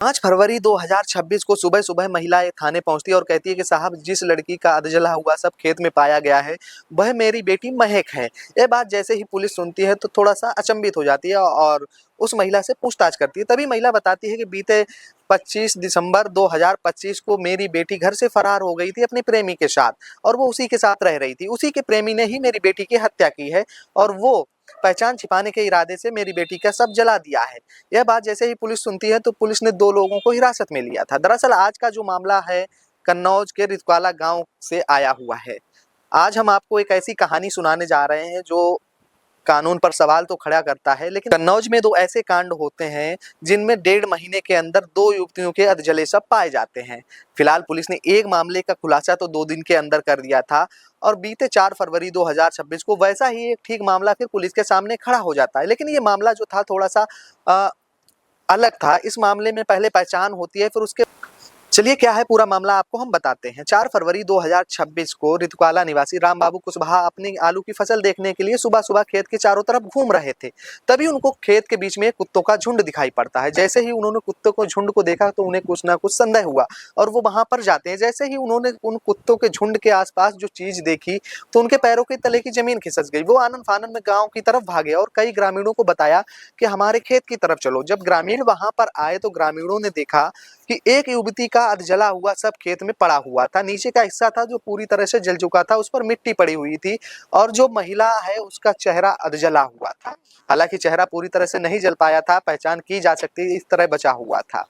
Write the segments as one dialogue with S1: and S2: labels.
S1: 5 फरवरी 2026 को सुबह सुबह महिला एक थाने पहुंचती है और कहती है कि साहब, जिस लड़की का अधजला हुआ सब खेत में पाया गया है वह मेरी बेटी महक है। यह बात जैसे ही पुलिस सुनती है तो थोड़ा सा अचंभित हो जाती है और उस महिला से पूछताछ करती है। तभी महिला बताती है कि बीते 25 दिसंबर 2025 को मेरी बेटी घर से फरार हो गई थी अपने प्रेमी के साथ और वो उसी के साथ रह रही थी। उसी के प्रेमी ने ही मेरी बेटी की हत्या की है और वो पहचान छिपाने के इरादे से मेरी बेटी का शव जला दिया है। यह बात जैसे ही पुलिस सुनती है तो पुलिस ने 2 लोगों को हिरासत में लिया था। दरअसल आज का जो मामला है कन्नौज के रितवाला गांव से आया हुआ है। आज हम आपको एक ऐसी कहानी सुनाने जा रहे हैं जो कानून पर सवाल तो खड़ा करता है, लेकिन कन्नौज में 2 ऐसे कांड होते हैं जिनमें 1.5 महीने के अंदर 2 युवतियों के अधजले शव पाए जाते हैं। फिलहाल पुलिस ने एक मामले का खुलासा तो 2 दिन के अंदर कर दिया था और बीते 4 फरवरी 2026 को वैसा ही एक ठीक मामला फिर पुलिस के सामने खड़ा हो जाता है। लेकिन ये मामला जो था थोड़ा सा अलग था। इस मामले में पहले पहचान होती है, फिर उसके चलिए क्या है पूरा मामला आपको हम बताते हैं। 4 फरवरी 2026 को रितवाला निवासी राम बाबू कुशवाहा अपनी आलू की फसल देखने के लिए सुबह सुबह खेत के चारों तरफ घूम रहे थे। तभी उनको खेत के बीच में कुत्तों का झुंड दिखाई पड़ता है। जैसे ही उन्होंने कुत्तों को झुंड को देखा तो उन्हें कुछ ना कुछ संदेह हुआ और वो वहां पर जाते हैं। जैसे ही उन्होंने उन कुत्तों के झुंड के आसपास जो चीज देखी तो उनके पैरों के तले की जमीन खिसक गई। वो आनंद फानंद में गाँव की तरफ भागे और कई ग्रामीणों को बताया कि हमारे खेत की तरफ चलो। जब ग्रामीण वहां पर आए तो ग्रामीणों ने देखा कि एक युवती का अधजला हुआ सब खेत में पड़ा हुआ था। नीचे का हिस्सा था जो पूरी तरह से जल चुका था, उस पर मिट्टी पड़ी हुई थी और जो महिला है उसका चेहरा अधजला हुआ था। हालांकि चेहरा पूरी तरह से नहीं जल पाया था, पहचान की जा सकती इस तरह बचा हुआ था।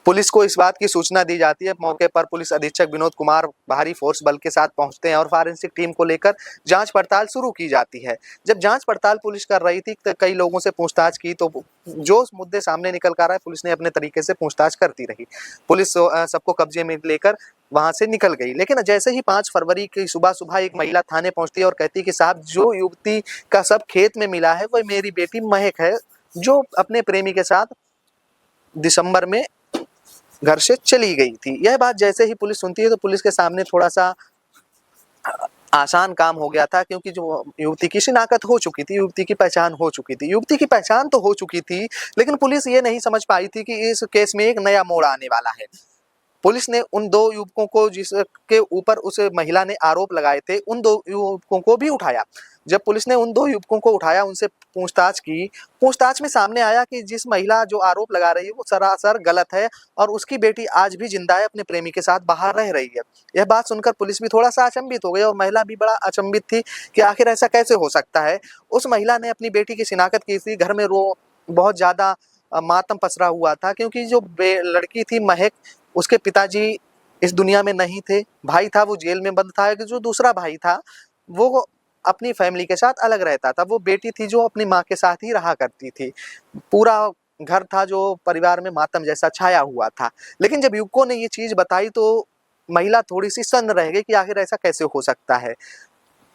S1: पुलिस को इस बात की सूचना दी जाती है। मौके पर पुलिस अधीक्षक विनोद कुमार भारी फोर्स बल के साथ पहुंचते हैं और फॉरेंसिक टीम को लेकर जांच पड़ताल शुरू की जाती है। जब जांच पड़ताल पुलिस कर रही थी तो कई लोगों से पूछताछ की तो जो मुद्दे सामने निकल कर आए पुलिस ने अपने तरीके से पूछताछ करती रही। पुलिस सबको कब्जे में लेकर वहां से निकल गई। लेकिन जैसे ही 5 फरवरी की सुबह सुबह एक महिला थाने पहुंचती है और कहती है कि साहब, जो युवती का सब खेत में मिला है वह मेरी बेटी महक है, जो अपने प्रेमी के साथ दिसंबर में घर से चली गई थी। यह बात जैसे ही पुलिस सुनती है तो पुलिस के सामने थोड़ा सा आसान काम हो गया था, क्योंकि जो युवती की शिनाख्त हो चुकी थी, युवती की पहचान हो चुकी थी। युवती की पहचान तो हो चुकी थी, लेकिन पुलिस ये नहीं समझ पाई थी कि इस केस में एक नया मोड़ आने वाला है। पुलिस ने उन 2 युवकों को जिसके ऊपर उस महिला ने आरोप लगाए थे, उन 2 युवकों को भी उठाया। जब पुलिस ने उन 2 युवकों को उठाया, उनसे पूछताछ की, पूछताछ में सामने आया कि जिस महिला जो आरोप लगा रही है वो सरासर गलत है और उसकी बेटी आज भी जिंदा है, अपने प्रेमी के साथ बाहर रह रही है। यह बात सुनकर पुलिस भी थोड़ा सा अचंभित हो गई और महिला भी बड़ा अचंभित थी कि आखिर ऐसा कैसे हो सकता है। उस महिला ने अपनी बेटी की शिनाख्त की थी। घर में बहुत ज्यादा मातम पसरा हुआ था, क्योंकि जो लड़की थी महक, उसके पिताजी इस दुनिया में नहीं थे। भाई था वो जेल में बंद था। जो दूसरा भाई था वो अपनी फैमिली के साथ अलग रहता था। वो बेटी थी जो अपनी माँ के साथ ही रहा करती थी। पूरा घर था जो परिवार में मातम जैसा छाया हुआ था। लेकिन जब युवकों ने ये चीज बताई तो महिला थोड़ी सी सन्न रह गई कि आखिर ऐसा कैसे हो सकता है।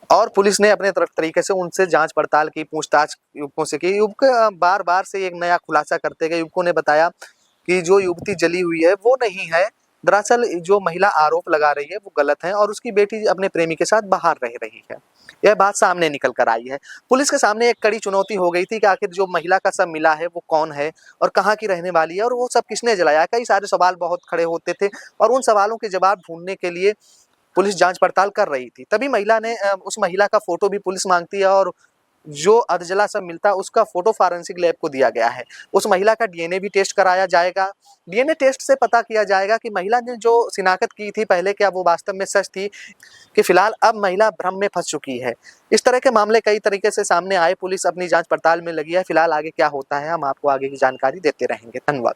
S1: और पुलिस ने अपने तरफ तरीके से उनसे जांच पड़ताल की, पूछताछ युवकों से की। युवक बार बार से एक नया खुलासा करते गए। युवकों ने बताया कि जो युवती जली हुई है वो नहीं है, दरअसल जो महिला आरोप लगा रही है वो गलत है और उसकी बेटी अपने प्रेमी के साथ बाहर रह रही है। यह बात सामने निकल कर आई है। पुलिस के सामने एक कड़ी चुनौती हो गई थी कि आखिर जो महिला का शव मिला है वो कौन है और कहाँ की रहने वाली है और वो सब किसने जलाया। कई सारे सवाल बहुत खड़े होते थे और उन सवालों के जवाब ढूंढने के लिए पुलिस जांच पड़ताल कर रही थी। तभी महिला ने उस महिला का फोटो भी पुलिस मांगती है और जो अधजला सब मिलता है उसका फोटो फॉरेंसिक लैब को दिया गया है। उस महिला का डीएनए भी टेस्ट कराया जाएगा। डीएनए टेस्ट से पता किया जाएगा कि महिला ने जो शिनाख्त की थी पहले, क्या वो वास्तव में सच थी कि फिलहाल अब महिला भ्रम में फंस चुकी है। इस तरह के मामले कई तरीके से सामने आए। पुलिस अपनी जांच पड़ताल में लगी है। फिलहाल आगे क्या होता है हम आपको आगे की जानकारी देते रहेंगे। धन्यवाद।